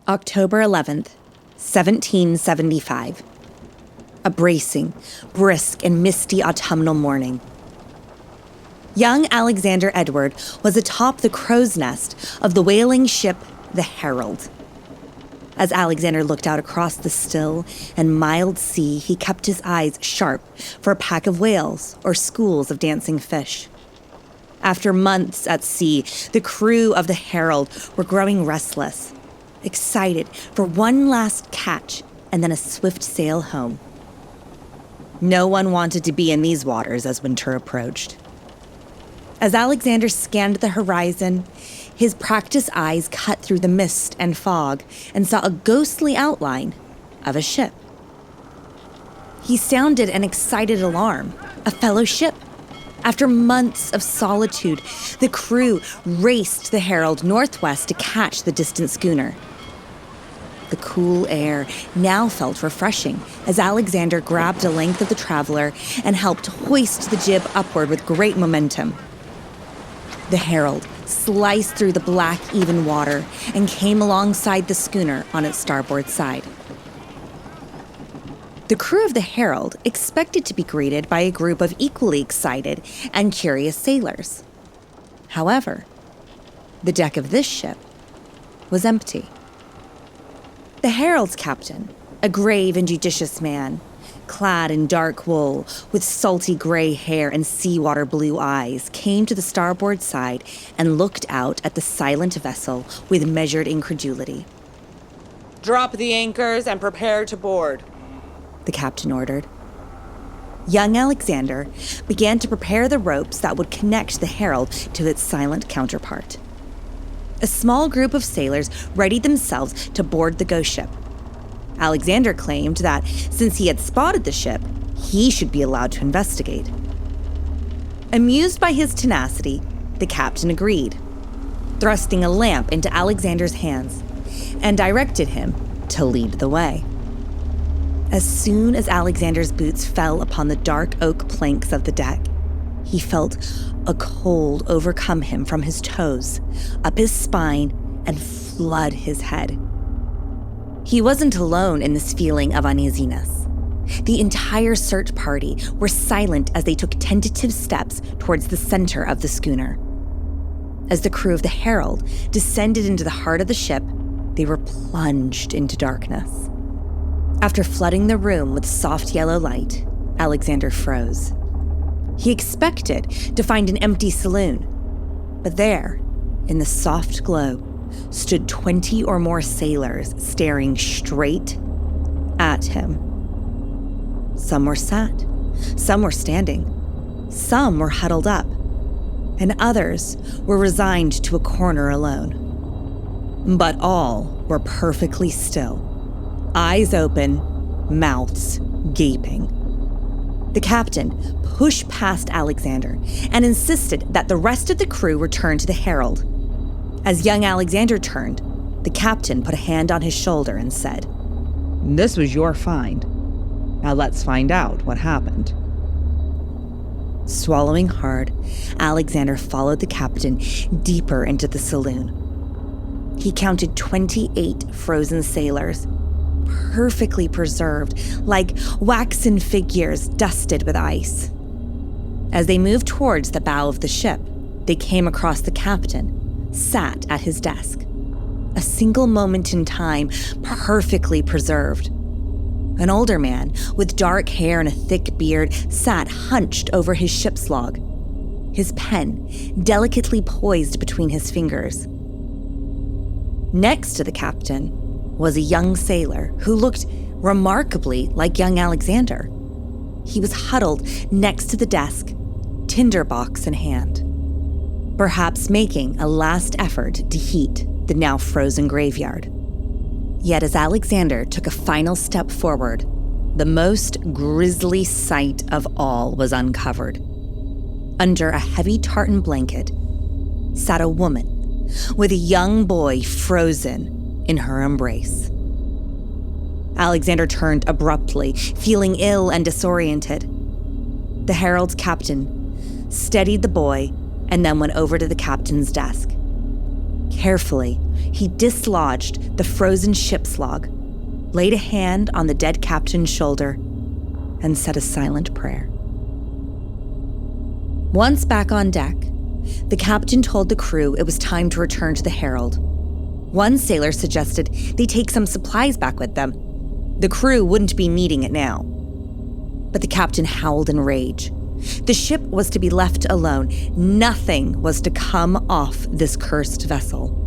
October 11th, 1775. A bracing, brisk, and misty autumnal morning. Young Alexander Edward was atop the crow's nest of the whaling ship, the Herald. As Alexander looked out across the still and mild sea, he kept his eyes sharp for a pack of whales or schools of dancing fish. After months at sea, the crew of the Herald were growing restless, excited for one last catch and then a swift sail home. No one wanted to be in these waters as winter approached. As Alexander scanned the horizon, his practiced eyes cut through the mist and fog and saw a ghostly outline of a ship. He sounded an excited alarm, a fellow ship. After months of solitude, the crew raced the Herald northwest to catch the distant schooner. The cool air now felt refreshing as Alexander grabbed a length of the traveler and helped hoist the jib upward with great momentum. The Herald sliced through the black, even water and came alongside the schooner on its starboard side. The crew of the Herald expected to be greeted by a group of equally excited and curious sailors. However, the deck of this ship was empty. The Herald's captain, a grave and judicious man, clad in dark wool, with salty gray hair and seawater blue eyes, came to the starboard side and looked out at the silent vessel with measured incredulity. "Drop the anchors and prepare to board," the captain ordered. Young Alexander began to prepare the ropes that would connect the Herald to its silent counterpart. A small group of sailors readied themselves to board the ghost ship. Alexander claimed that since he had spotted the ship, he should be allowed to investigate. Amused by his tenacity, the captain agreed, thrusting a lamp into Alexander's hands, and directed him to lead the way. As soon as Alexander's boots fell upon the dark oak planks of the deck, he felt a cold overcome him from his toes, up his spine, and flood his head. He wasn't alone in this feeling of uneasiness. The entire search party were silent as they took tentative steps towards the center of the schooner. As the crew of the Herald descended into the heart of the ship, they were plunged into darkness. After flooding the room with soft yellow light, Alexander froze. He expected to find an empty saloon, but there, in the soft glow, stood 20 or more sailors staring straight at him. Some were sat, some were standing, some were huddled up, and others were resigned to a corner alone. But all were perfectly still, eyes open, mouths gaping. The captain pushed past Alexander and insisted that the rest of the crew return to the Herald. As young Alexander turned, the captain put a hand on his shoulder and said, "This was your find. Now let's find out what happened." Swallowing hard, Alexander followed the captain deeper into the saloon. He counted 28 frozen sailors, perfectly preserved, like waxen figures dusted with ice. As they moved towards the bow of the ship, they came across the captain, sat at his desk. A single moment in time, perfectly preserved. An older man with dark hair and a thick beard sat hunched over his ship's log, his pen delicately poised between his fingers. Next to the captain was a young sailor who looked remarkably like young Alexander. He was huddled next to the desk, tinderbox in hand, perhaps making a last effort to heat the now frozen graveyard. Yet as Alexander took a final step forward, the most grisly sight of all was uncovered. Under a heavy tartan blanket sat a woman with a young boy frozen in her embrace. Alexander turned abruptly, feeling ill and disoriented. The Herald's captain steadied the boy and then went over to the captain's desk. Carefully, he dislodged the frozen ship's log, laid a hand on the dead captain's shoulder, and said a silent prayer. Once back on deck, the captain told the crew it was time to return to the Herald. One sailor suggested they take some supplies back with them. The crew wouldn't be needing it now. But the captain howled in rage. The ship was to be left alone. Nothing was to come off this cursed vessel.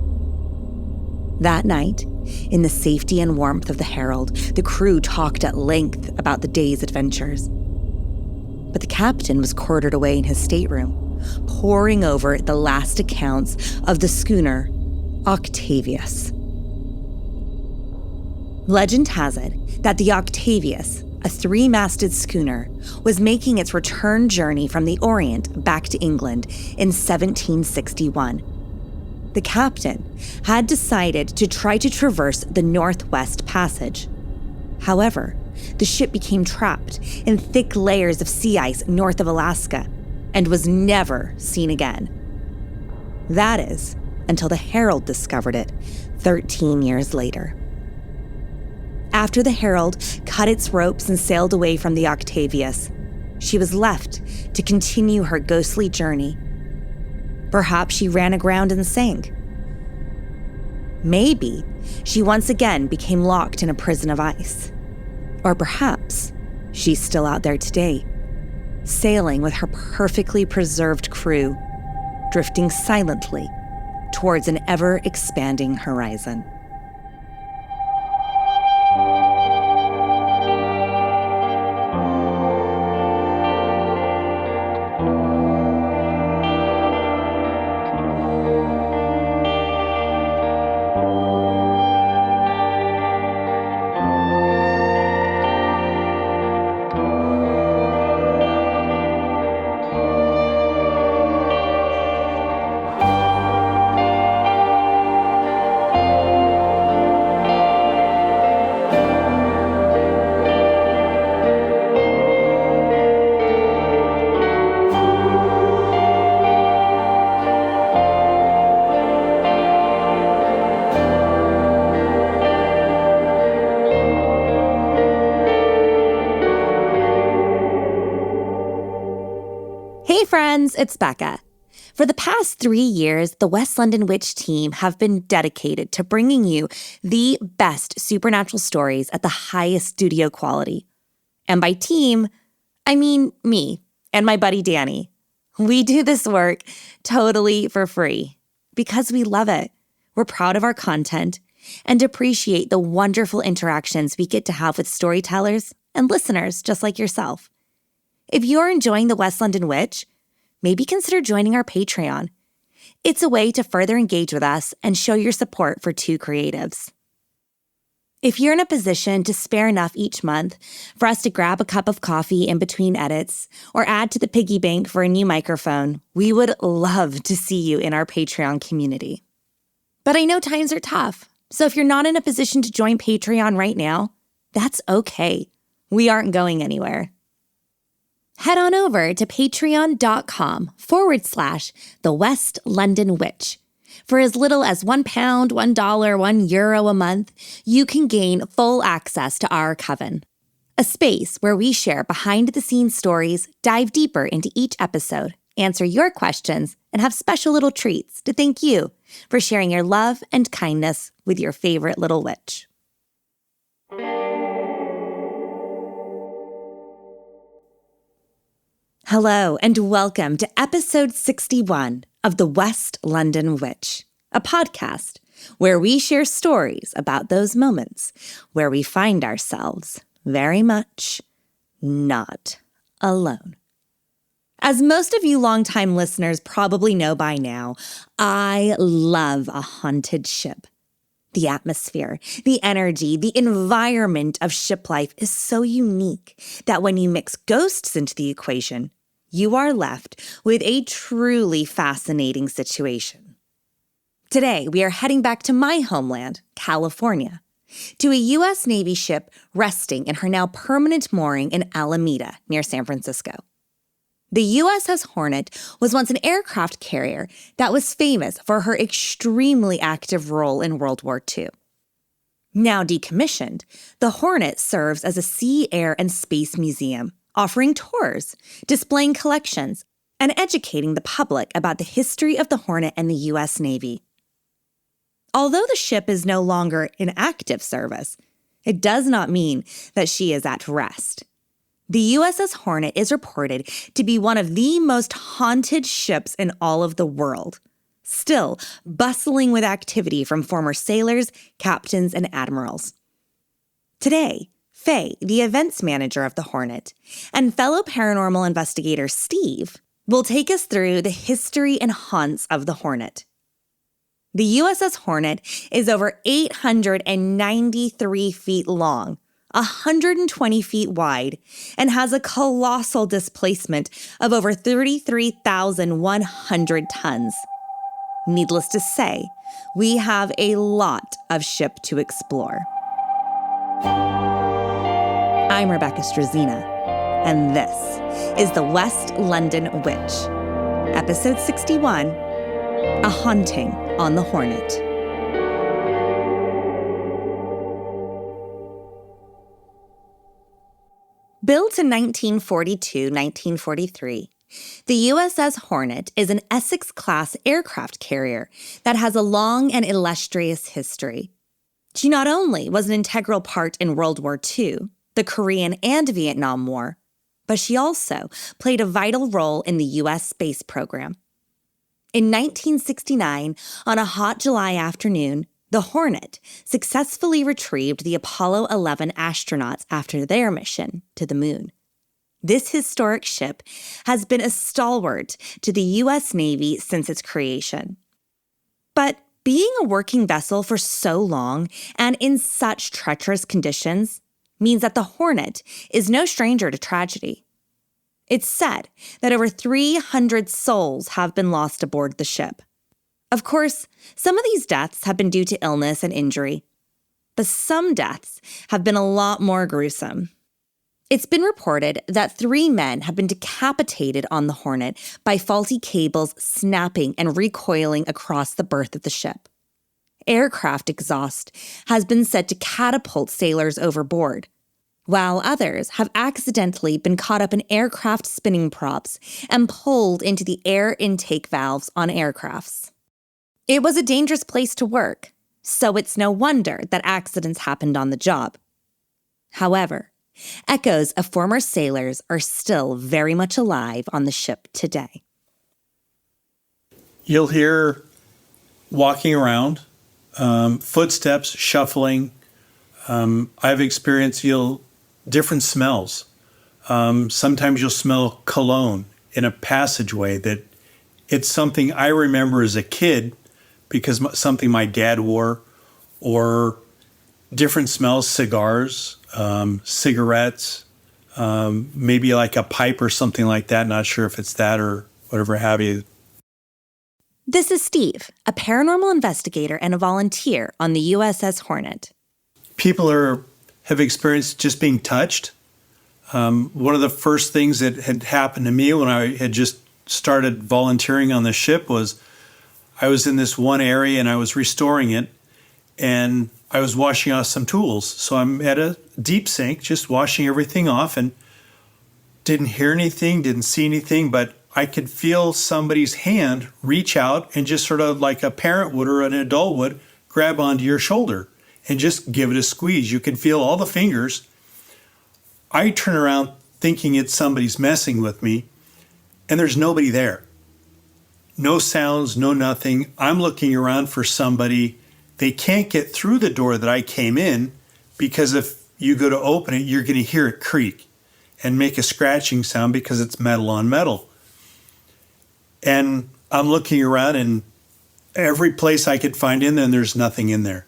That night, in the safety and warmth of the Herald, the crew talked at length about the day's adventures. But the captain was quartered away in his stateroom, poring over the last accounts of the schooner Octavius. Legend has it that the Octavius, a three-masted schooner, was making its return journey from the Orient back to England in 1761. The captain had decided to try to traverse the Northwest Passage. However, the ship became trapped in thick layers of sea ice north of Alaska and was never seen again. That is, until the Herald discovered it 13 years later. After the Herald cut its ropes and sailed away from the Octavius, she was left to continue her ghostly journey. Perhaps she ran aground and sank. Maybe she once again became locked in a prison of ice. Or perhaps she's still out there today, sailing with her perfectly preserved crew, drifting silently towards an ever-expanding horizon. Hey friends, it's Becca. For the past 3 years, the West London Witch team have been dedicated to bringing you the best supernatural stories at the highest studio quality. And by team, I mean me and my buddy Danny. We do this work totally for free because we love it. We're proud of our content and appreciate the wonderful interactions we get to have with storytellers and listeners just like yourself. If you're enjoying the West London Witch, maybe consider joining our Patreon. It's a way to further engage with us and show your support for two creatives. If you're in a position to spare enough each month for us to grab a cup of coffee in between edits or add to the piggy bank for a new microphone, we would love to see you in our Patreon community. But I know times are tough, so if you're not in a position to join Patreon right now, that's okay. We aren't going anywhere. Head on over to patreon.com/The West London Witch. For as little as £1, $1, €1 a month, you can gain full access to our coven, a space where we share behind-the-scenes stories, dive deeper into each episode, answer your questions, and have special little treats to thank you for sharing your love and kindness with your favorite little witch. Hello, and welcome to episode 61 of The West London Witch, a podcast where we share stories about those moments where we find ourselves very much not alone. As most of you longtime listeners probably know by now, I love a haunted ship. The atmosphere, the energy, the environment of ship life is so unique that when you mix ghosts into the equation, you are left with a truly fascinating situation. Today, we are heading back to my homeland, California, to a U.S. Navy ship resting in her now permanent mooring in Alameda near San Francisco. The USS Hornet was once an aircraft carrier that was famous for her extremely active role in World War II. Now decommissioned, the Hornet serves as a sea, air, and space museum, offering tours, displaying collections, and educating the public about the history of the Hornet and the U.S. Navy. Although the ship is no longer in active service, it does not mean that she is at rest. The USS Hornet is reported to be one of the most haunted ships in all of the world, still bustling with activity from former sailors, captains, and admirals. Today, Faye, the events manager of the Hornet, and fellow paranormal investigator Steve will take us through the history and haunts of the Hornet. The USS Hornet is over 893 feet long, 120 feet wide, and has a colossal displacement of over 33,100 tons. Needless to say, we have a lot of ship to explore. I'm Rebecca Strazina, and this is The West London Witch, Episode 61, A Haunting on the Hornet. Built in 1942-1943, the USS Hornet is an Essex-class aircraft carrier that has a long and illustrious history. She not only was an integral part in World War II, the Korean and Vietnam War, but she also played a vital role in the U.S. space program. In 1969, on a hot July afternoon, the Hornet successfully retrieved the Apollo 11 astronauts after their mission to the moon. This historic ship has been a stalwart to the U.S. Navy since its creation. But being a working vessel for so long and in such treacherous conditions means that the Hornet is no stranger to tragedy. It's said that over 300 souls have been lost aboard the ship. Of course, some of these deaths have been due to illness and injury, but some deaths have been a lot more gruesome. It's been reported that 3 men have been decapitated on the Hornet by faulty cables snapping and recoiling across the berth of the ship. Aircraft exhaust has been said to catapult sailors overboard, while others have accidentally been caught up in aircraft spinning props and pulled into the air intake valves on aircrafts. It was a dangerous place to work, so it's no wonder that accidents happened on the job. However, echoes of former sailors are still very much alive on the ship today. You'll hear walking around, footsteps, shuffling. I've experienced different smells. Sometimes you'll smell cologne in a passageway that it's something I remember as a kid because something my dad wore, or different smells, cigars, cigarettes, maybe like a pipe or something like that. Not sure if it's that or whatever have you. This is Steve, a paranormal investigator and a volunteer on the USS Hornet. People have experienced just being touched. One of the first things that had happened to me when I had just started volunteering on the ship was I was in this one area and I was restoring it, and I was washing off some tools. So I'm at a deep sink, just washing everything off, and didn't hear anything, didn't see anything, but I could feel somebody's hand reach out and just sort of like a parent would or an adult would grab onto your shoulder and just give it a squeeze. You can feel all the fingers. I turn around thinking it's somebody's messing with me, and there's nobody there. No sounds, no nothing. I'm looking around for somebody. They can't get through the door that I came in because if you go to open it, you're going to hear it creak and make a scratching sound because it's metal on metal. And I'm looking around, and every place I could find in there, and there's nothing in there.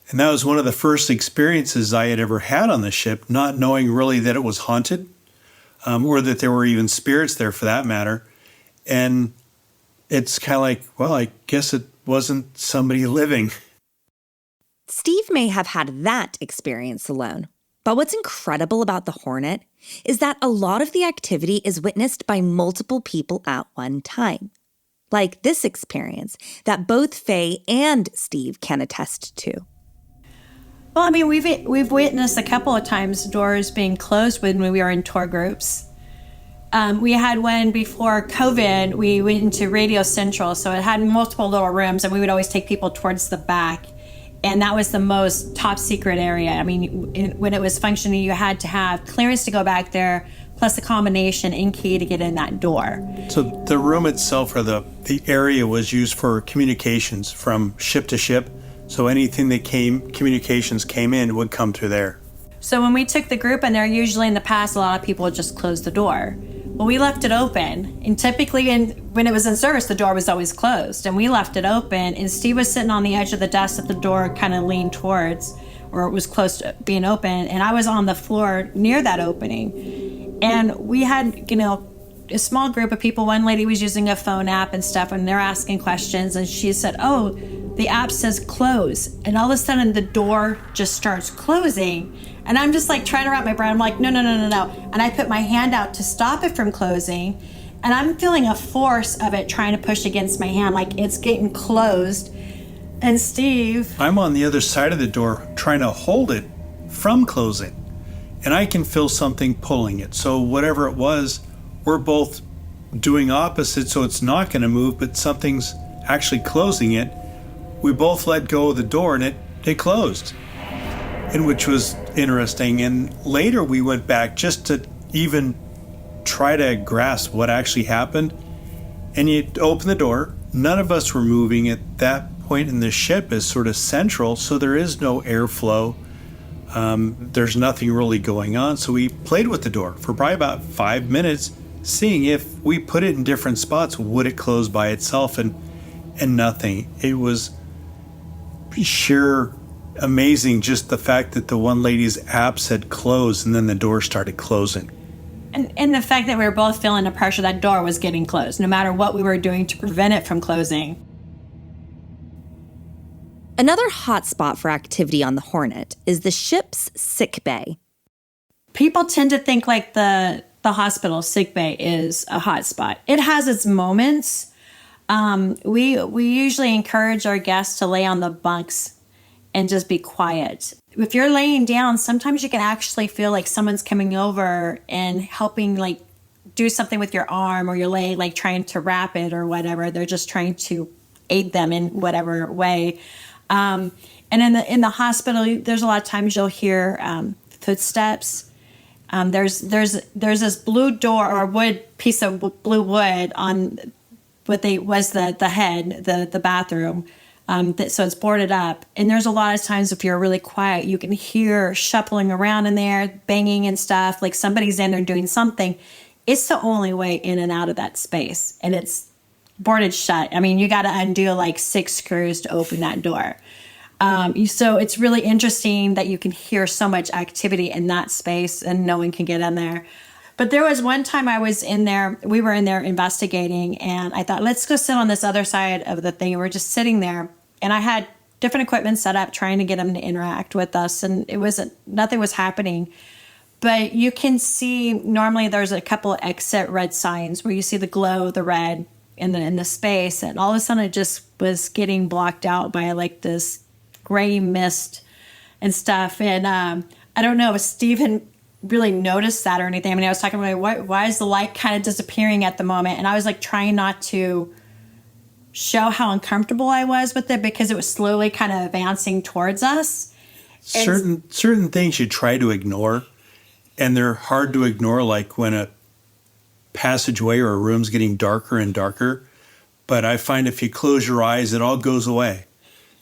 And that was one of the first experiences I had ever had on the ship, not knowing really that it was haunted, or that there were even spirits there for that matter. And it's kind of like, well, I guess it wasn't somebody living. Steve may have had that experience alone, But what's incredible about the Hornet is that a lot of the activity is witnessed by multiple people at one time. Like this experience that both Faye and Steve can attest to. Well, I mean, we've witnessed a couple of times doors being closed when we were in tour groups. We had one before COVID. We went into Radio Central, so it had multiple little rooms, and we would always take people towards the back. And that was the most top secret area. I mean, when it was functioning, you had to have clearance to go back there, plus a combination and key to get in that door. So the room itself, or the area, was used for communications from ship to ship. So anything that communications came in would come through there. So when we took the group in there, usually in the past, a lot of people would just close the door. Well, we left it open, and typically when it was in service, the door was always closed, and we left it open, and Steve was sitting on the edge of the desk that the door kind of leaned towards, or it was close to being open, and I was on the floor near that opening. And we had, a small group of people. One lady was using a phone app and stuff, and they're asking questions, and she said, "Oh, the app says close." And all of a sudden, the door just starts closing. And I'm just like trying to wrap my brain. I'm like, no. And I put my hand out to stop it from closing. And I'm feeling a force of it trying to push against my hand, like it's getting closed. And Steve... I'm on the other side of the door trying to hold it from closing. And I can feel something pulling it. So whatever it was, we're both doing opposite, so it's not going to move, but something's actually closing it. We both let go of the door, and it closed. And which was interesting. And later we went back just to even try to grasp what actually happened. And you open the door. None of us were moving at that point, in the ship is sort of central, so there is no airflow. There's nothing really going on. So we played with the door for probably about 5 minutes, seeing if we put it in different spots, would it close by itself, and nothing. It was sheer amazing, just the fact that the one lady's app said close, and then the door started closing. And the fact that we were both feeling the pressure, that door was getting closed, no matter what we were doing to prevent it from closing. Another hot spot for activity on the Hornet is the ship's sick bay. People tend to think like the hospital sick bay is a hot spot. It has its moments. We usually encourage our guests to lay on the bunks and just be quiet. If you're laying down, sometimes you can actually feel like someone's coming over and helping, like, do something with your arm, or your leg, like trying to wrap it or whatever. They're just trying to aid them in whatever way. And in the hospital, there's a lot of times you'll hear footsteps. There's this blue door, or wood piece of blue wood on what was the head, the bathroom. So it's boarded up. And there's a lot of times, if you're really quiet, you can hear shuffling around in there, banging and stuff, like somebody's in there doing something. It's the only way in and out of that space. And it's boarded shut. I mean, you got to undo like 6 screws to open that door. So it's really interesting that you can hear so much activity in that space and no one can get in there. But there was one time I was in there, we were in there investigating, and I thought, let's go sit on this other side of the thing. We're just sitting there, and I had different equipment set up trying to get them to interact with us, and nothing was happening. But you can see, normally there's a couple of exit red signs where you see the glow, the red in the space, and all of a sudden it just was getting blocked out by like this gray mist and stuff. And I don't know if Stephen really noticed that or anything. I mean, I was talking about why is the light kind of disappearing at the moment? And I was like trying not to show how uncomfortable I was with it, because it was slowly kind of advancing towards us. Certain things you try to ignore, and they're hard to ignore, like when a passageway or a room's getting darker and darker. But I find if you close your eyes, it all goes away.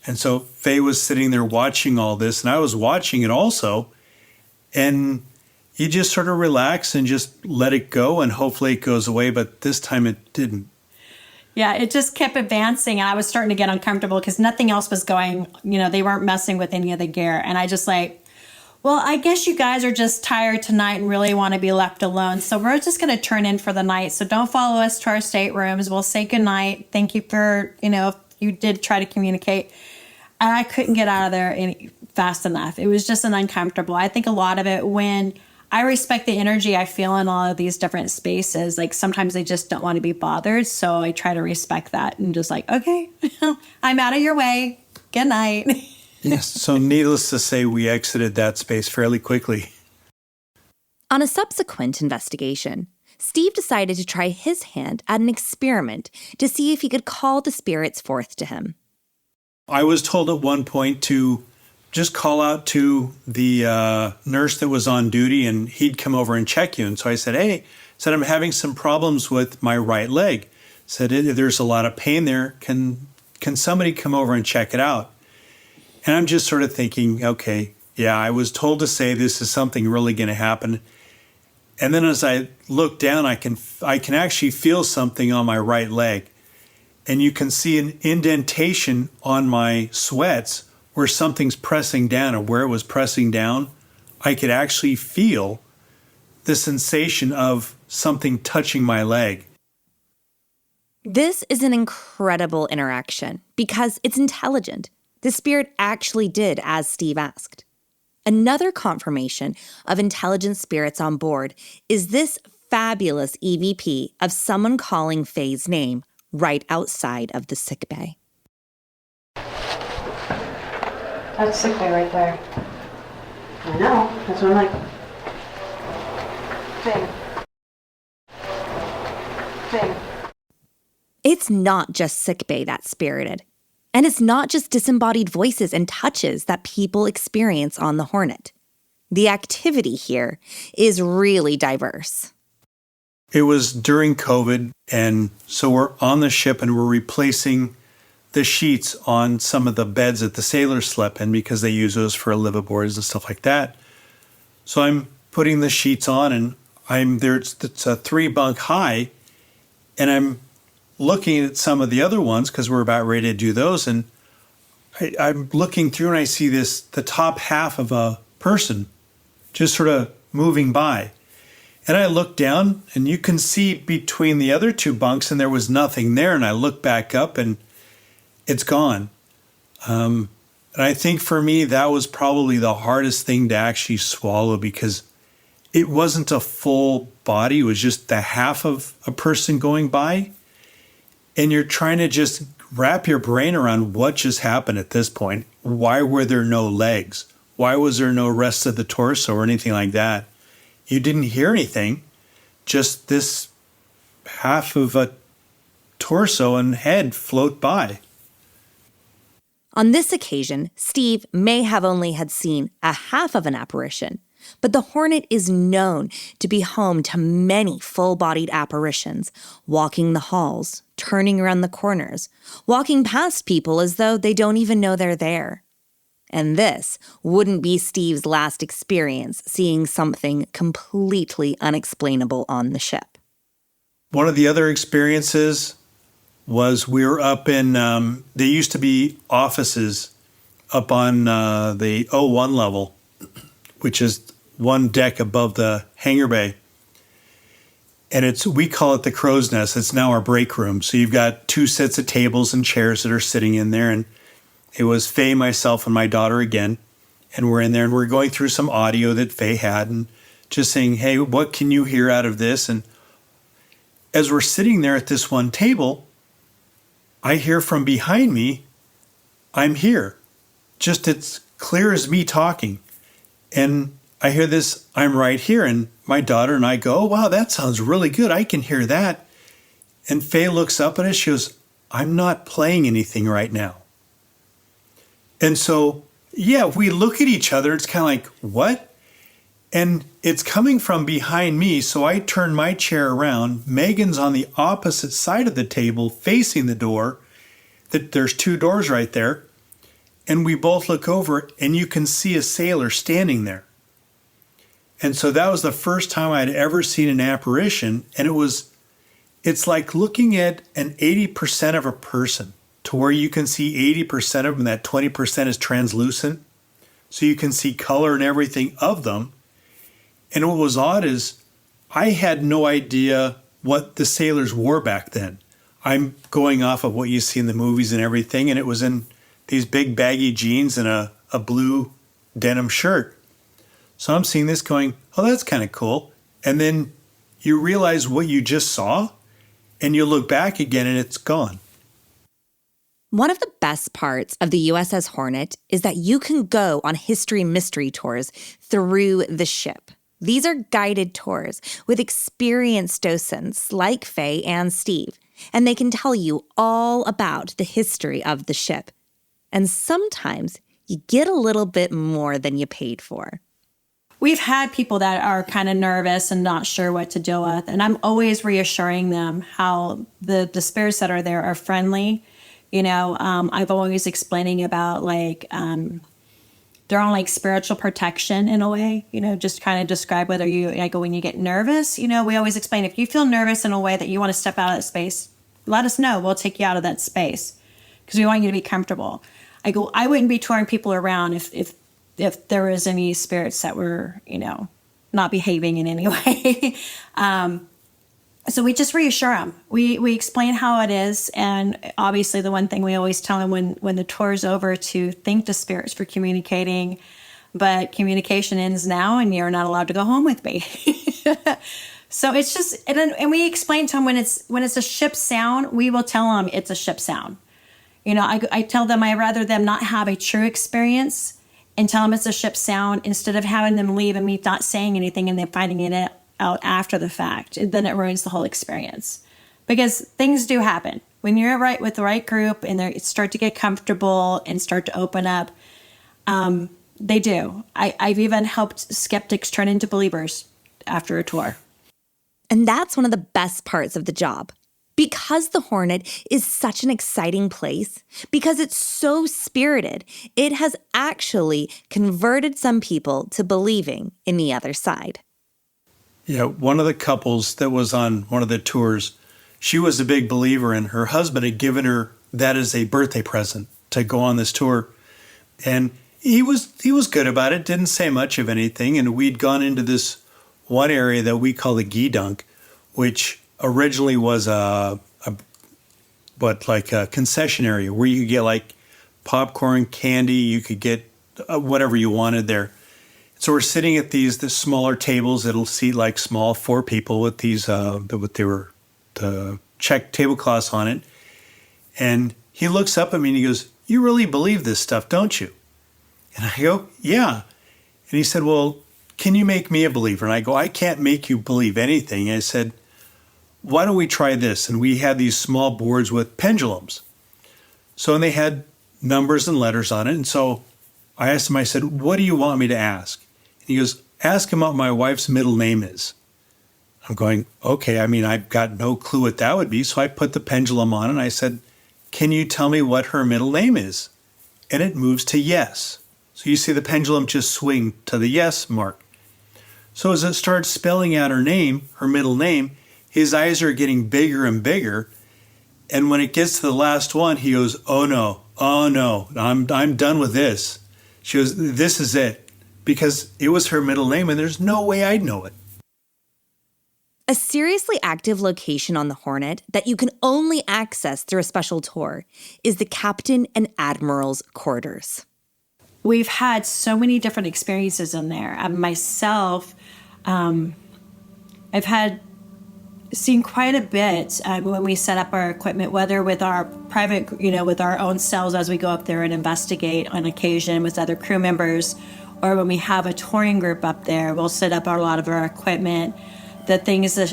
And so Faye was sitting there watching all this, and I was watching it also. And you just sort of relax and just let it go, and hopefully it goes away. But this time it didn't. Yeah, it just kept advancing, and I was starting to get uncomfortable because nothing else was going. They weren't messing with any of the gear. And I just like, well, I guess you guys are just tired tonight and really want to be left alone. So we're just going to turn in for the night. So don't follow us to our staterooms. We'll say goodnight. Thank you for, if you did try to communicate. And I couldn't get out of there fast enough. It was just an uncomfortable. I think a lot of it, when I respect the energy I feel in all of these different spaces, like sometimes I just don't want to be bothered. So I try to respect that and just like, okay, I'm out of your way. Good night. Yes. So needless to say, we exited that space fairly quickly. On a subsequent investigation, Steve decided to try his hand at an experiment to see if he could call the spirits forth to him. I was told at one point to just call out to the nurse that was on duty and he'd come over and check you. And so I said, hey, I'm having some problems with my right leg. Said, there's a lot of pain there. Can somebody come over and check it out? And I'm just sort of thinking, okay, yeah, I was told to say this is something really going to happen. And then as I look down, I can actually feel something on my right leg. And you can see an indentation on my sweats where something's pressing down, and where it was pressing down, I could actually feel the sensation of something touching my leg. This is an incredible interaction because it's intelligent. The spirit actually did as Steve asked. Another confirmation of intelligent spirits on board is this fabulous EVP of someone calling Faye's name right outside of the sickbay. That's sickbay right there. I know. That's what I'm like. Faye. It's not just sickbay that's spirited. And it's not just disembodied voices and touches that people experience on the Hornet. The activity here is really diverse. It was during COVID, and so we're on the ship and we're replacing the sheets on some of the beds that the sailors slept in because they use those for liveaboards and stuff like that. So I'm putting the sheets on, and it's a 3-bunk high, and I'm looking at some of the other ones because we're about ready to do those, and I'm looking through and I see the top half of a person just sort of moving by. And I look down and you can see between the other 2 bunks and there was nothing there, and I look back up and it's gone. And I think for me that was probably the hardest thing to actually swallow because it wasn't a full body, it was just the half of a person going by. And you're trying to just wrap your brain around what just happened at this point. Why were there no legs? Why was there no rest of the torso or anything like that? You didn't hear anything, just this half of a torso and head float by. On this occasion, Steve may have only had seen a half of an apparition, but the Hornet is known to be home to many full-bodied apparitions, walking the halls, turning around the corners, walking past people as though they don't even know they're there. And this wouldn't be Steve's last experience seeing something completely unexplainable on the ship. One of the other experiences was we were up in, there used to be offices up on the O1 level, which is one deck above the hangar bay. And we call it the crow's nest. It's now our break room. So you've got 2 sets of tables and chairs that are sitting in there. And it was Faye, myself, and my daughter again. And we're in there and we're going through some audio that Faye had and just saying, hey, what can you hear out of this? And as we're sitting there at this one table, I hear from behind me, I'm here. Just it's clear as me talking. And I hear this, I'm right here. And my daughter and I go, oh, wow, that sounds really good. I can hear that. And Faye looks up at us. She goes, I'm not playing anything right now. And so, yeah, we look at each other. It's kind of like, what? And it's coming from behind me. So I turn my chair around. Megan's on the opposite side of the table facing the door. There's 2 doors right there. And we both look over and you can see a sailor standing there. And so that was the first time I'd ever seen an apparition. And it's like looking at an 80% of a person to where you can see 80% of them, and that 20% is translucent. So you can see color and everything of them. And what was odd is I had no idea what the sailors wore back then. I'm going off of what you see in the movies and everything. And it was in these big baggy jeans and a blue denim shirt. So I'm seeing this going, oh, that's kind of cool. And then you realize what you just saw, and you look back again and it's gone. One of the best parts of the USS Hornet is that you can go on history mystery tours through the ship. These are guided tours with experienced docents like Faye and Steve, and they can tell you all about the history of the ship. And sometimes you get a little bit more than you paid for. We've had people that are kind of nervous and not sure what to deal with, and I'm always reassuring them how the spirits that are there are friendly. I've always explaining about they're on like spiritual protection in a way, just kind of describe whether you, when you get nervous, we always explain if you feel nervous in a way that you want to step out of that space, let us know. We'll take you out of that space because we want you to be comfortable. I wouldn't be touring people around if there was any spirits that were, not behaving in any way. So we just reassure them. We explain how it is. And obviously the one thing we always tell them when the tour is over to thank the spirits for communicating, but communication ends now and you're not allowed to go home with me. So it's just, and we explain to them when it's a ship sound, we will tell them it's a ship sound. I tell them I'd rather them not have a true experience and tell them it's a ship sound instead of having them leave and me not saying anything and then finding it out after the fact. Then it ruins the whole experience. Because things do happen. When you're right with the right group and they start to get comfortable and start to open up, they do. I've even helped skeptics turn into believers after a tour. And that's one of the best parts of the job. Because the Hornet is such an exciting place, because it's so spirited, it has actually converted some people to believing in the other side. Yeah, one of the couples that was on one of the tours, she was a big believer, and her husband had given her that as a birthday present to go on this tour. And he was good about it, didn't say much of anything, and we'd gone into this one area that we call the Gee Dunk, which originally was a concession area where you could get like popcorn, candy, you could get whatever you wanted there. So we're sitting at the smaller tables that'll seat like small 4 people with these the check tablecloths on it. And he looks up at me and he goes, "You really believe this stuff, don't you?" And I go, "Yeah." And he said, "Well, can you make me a believer?" And I go, "I can't make you believe anything." And I said, "Why don't we try this?" And we had these small boards with pendulums. And they had numbers and letters on it. And so I asked him, I said, "What do you want me to ask?" And he goes, "Ask him what my wife's middle name is." I'm going, okay, I've got no clue what that would be. So I put the pendulum on and I said, "Can you tell me what her middle name is?" And it moves to yes. So you see the pendulum just swing to the yes mark. So as it starts spelling out her name, her middle name, his eyes are getting bigger and bigger. And when it gets to the last one, he goes, oh no, I'm done with this. She goes, "This is it." Because it was her middle name and there's no way I'd know it. A seriously active location on the Hornet that you can only access through a special tour is the Captain and Admiral's quarters. We've had so many different experiences in there. Myself, I've seen quite a bit when we set up our equipment, whether with our private, with our own selves as we go up there and investigate on occasion with other crew members, or when we have a touring group up there, we'll set up a lot of our equipment. The things that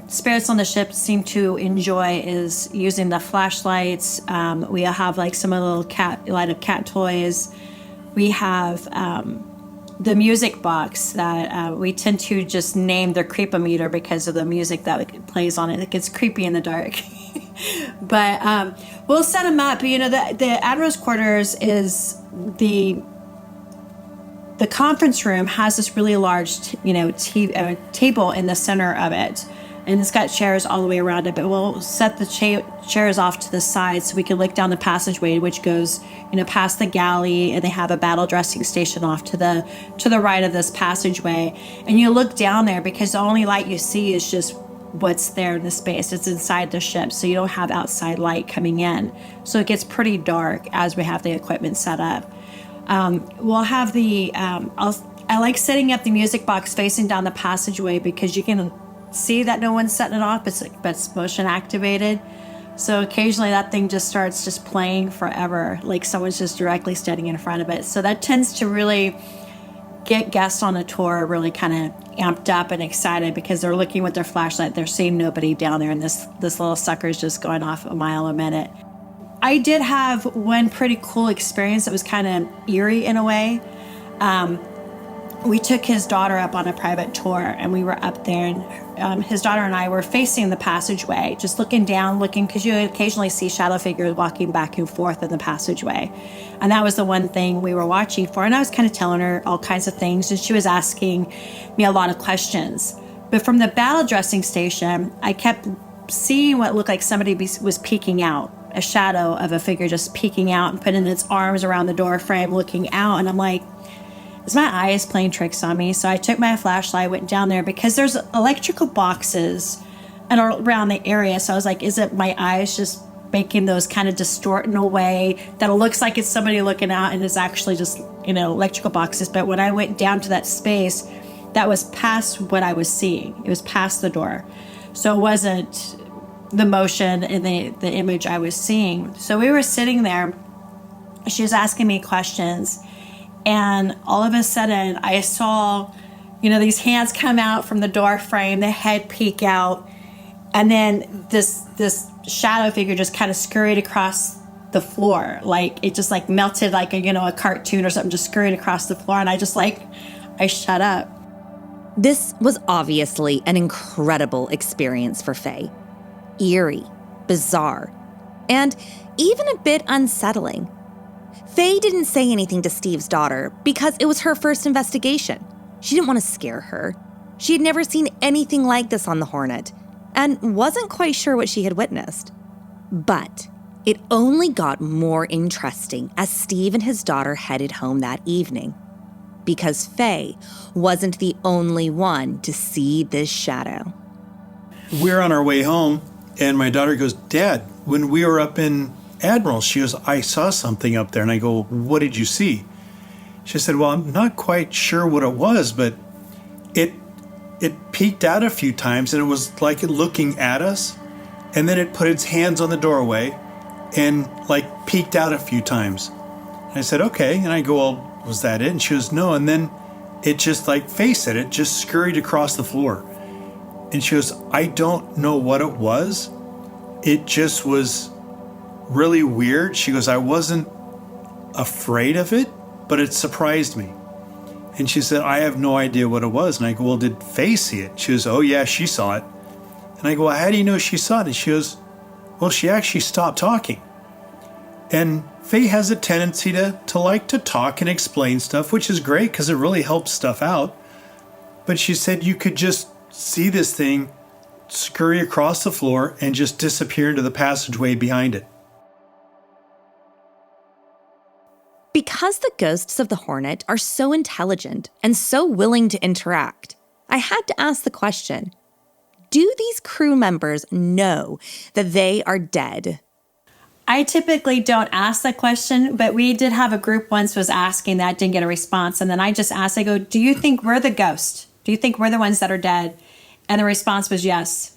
spirits on the ship seem to enjoy is using the flashlights. We have like some of the little light up cat toys. We have the music box that we tend to just name the creepometer because of the music that plays on it. It gets creepy in the dark. But we'll set them up. The Admiral's quarters is the conference room has this really large, table in the center of it. And it's got chairs all the way around it, but we'll set the chairs off to the side so we can look down the passageway, which goes, past the galley, and they have a battle dressing station off to the right of this passageway. And you look down there because the only light you see is just what's there in the space. It's inside the ship, so you don't have outside light coming in. So it gets pretty dark as we have the equipment set up. We'll have I like setting up the music box facing down the passageway because you can see that no one's setting it off, but it's motion activated. So occasionally that thing just starts just playing forever, like someone's just directly standing in front of it. So that tends to really get guests on a tour really kind of amped up and excited because they're looking with their flashlight, they're seeing nobody down there, and this little sucker's just going off a mile a minute. I did have one pretty cool experience that was kind of eerie in a way. We took his daughter up on a private tour, and we were up there, and his daughter and I were facing the passageway, just looking down, because you occasionally see shadow figures walking back and forth in the passageway. And that was the one thing we were watching for. And I was kind of telling her all kinds of things, and she was asking me a lot of questions. But from the battle dressing station, I kept seeing what looked like somebody was peeking out, a shadow of a figure just peeking out and putting its arms around the door frame looking out. And I'm like, is my eyes playing tricks on me? So I took my flashlight, went down there because there's electrical boxes and around the area. So I was like, is it my eyes just making those kind of distort in a way that it looks like it's somebody looking out and it's actually just, electrical boxes. But when I went down to that space, that was past what I was seeing. It was past the door. So it wasn't the motion and the image I was seeing. So we were sitting there. She was asking me questions. And all of a sudden, I saw, these hands come out from the door frame, the head peek out, and then this shadow figure just kind of scurried across the floor, like it just like melted like a cartoon or something, just scurried across the floor, and I shut up. This was obviously an incredible experience for Faye. Eerie, bizarre, and even a bit unsettling. Faye didn't say anything to Steve's daughter because it was her first investigation. She didn't want to scare her. She had never seen anything like this on the Hornet and wasn't quite sure what she had witnessed. But it only got more interesting as Steve and his daughter headed home that evening, because Faye wasn't the only one to see this shadow. We're on our way home, and my daughter goes, "Dad, when we were up in Admiral," she goes, "I saw something up there." And I go, "What did you see?" She said, "Well, I'm not quite sure what it was, but it peeked out a few times, and it was like it looking at us, and then it put its hands on the doorway and like peeked out a few times." And I said, "Okay." And I go, "Well, was that it?" And she goes, "No." And then it just like face it just scurried across the floor. And she goes, "I don't know what it was. It just was really weird." She goes, "I wasn't afraid of it, but it surprised me." And she said, "I have no idea what it was." And I go, "Well, did Faye see it?" She goes, "Oh yeah, she saw it." And I go, "Well, how do you know she saw it?" And she goes, "Well, she actually stopped talking." And Faye has a tendency to like to talk and explain stuff, which is great because it really helps stuff out. But she said you could just see this thing scurry across the floor and just disappear into the passageway behind it. Because the ghosts of the Hornet are so intelligent and so willing to interact, I had to ask the question, do these crew members know that they are dead? I typically don't ask that question, but we did have a group once was asking that, didn't get a response. And then I just asked, I go, "Do you think we're the ghost? Do you think we're the ones that are dead?" And the response was yes.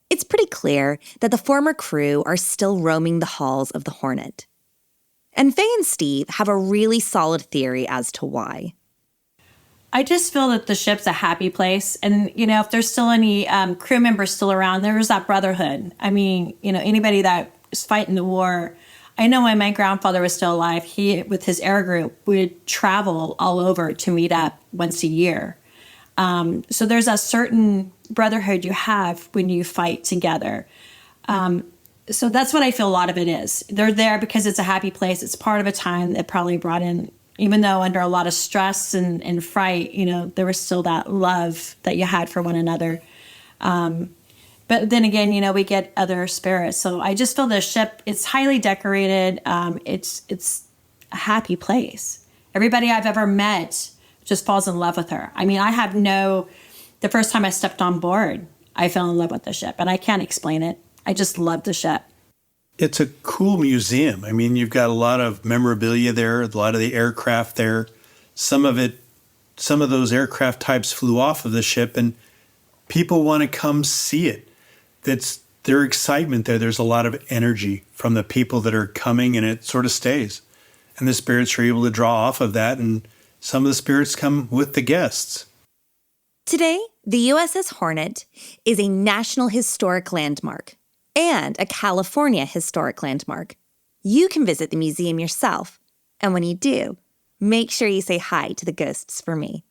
It's pretty clear that the former crew are still roaming the halls of the Hornet. And Faye and Steve have a really solid theory as to why. I just feel that the ship's a happy place. And, if there's still any crew members still around, there's that brotherhood. I mean, anybody that is fighting the war. I know when my grandfather was still alive, he, with his air group, would travel all over to meet up once a year. So there's a certain brotherhood you have when you fight together. So that's what I feel a lot of it is. They're there because it's a happy place. It's part of a time that probably brought in, even though under a lot of stress and fright, there was still that love that you had for one another. But then again, we get other spirits. So I just feel the ship, it's highly decorated. It's a happy place. Everybody I've ever met just falls in love with her. I mean, the first time I stepped on board, I fell in love with the ship, and I can't explain it. I just love the ship. It's a cool museum. I mean, you've got a lot of memorabilia there, a lot of the aircraft there. Some of those aircraft types flew off of the ship, and people want to come see it. That's their excitement there. There's a lot of energy from the people that are coming, and it sort of stays. And the spirits are able to draw off of that, and some of the spirits come with the guests. Today, the USS Hornet is a National Historic Landmark and a California Historic Landmark. You can visit the museum yourself, and when you do, make sure you say hi to the ghosts for me.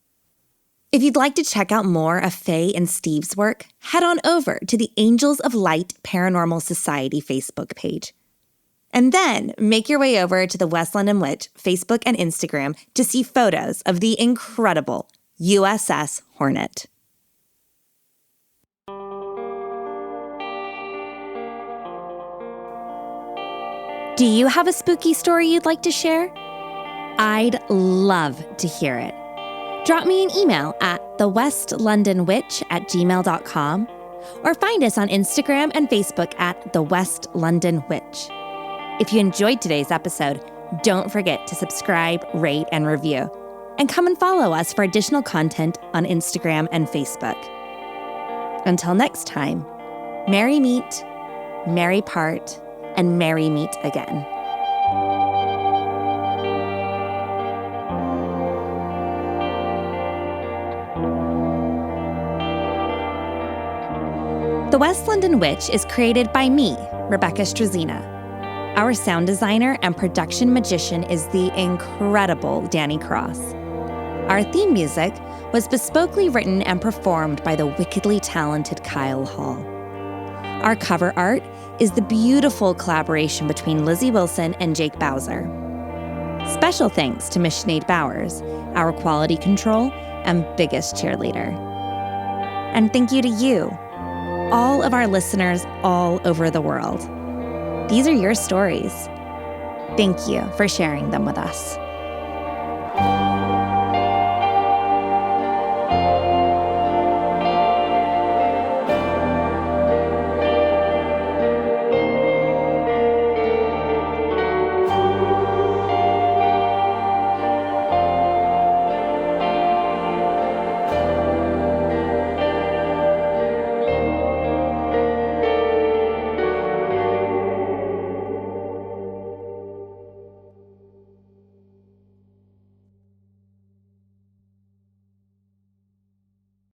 If you'd like to check out more of Faye and Steve's work, head on over to the Angels of Light Paranormal Society Facebook page. And then make your way over to the West London Witch Facebook and Instagram to see photos of the incredible USS Hornet. Do you have a spooky story you'd like to share? I'd love to hear it. Drop me an email at thewestlondonwitch@gmail.com or find us on Instagram and Facebook at The West London Witch. If you enjoyed today's episode, don't forget to subscribe, rate, and review. And come and follow us for additional content on Instagram and Facebook. Until next time, merry meet, merry part, and merry meet again. The West London Witch is created by me, Rebecca Strazina. Our sound designer and production magician is the incredible Danny Cross. Our theme music was bespokely written and performed by the wickedly talented Kyle Hall. Our cover art is the beautiful collaboration between Lizzie Wilson and Jake Bowser. Special thanks to Miss Sinead Bowers, our quality control and biggest cheerleader. And thank you to you, all of our listeners all over the world. These are your stories. Thank you for sharing them with us.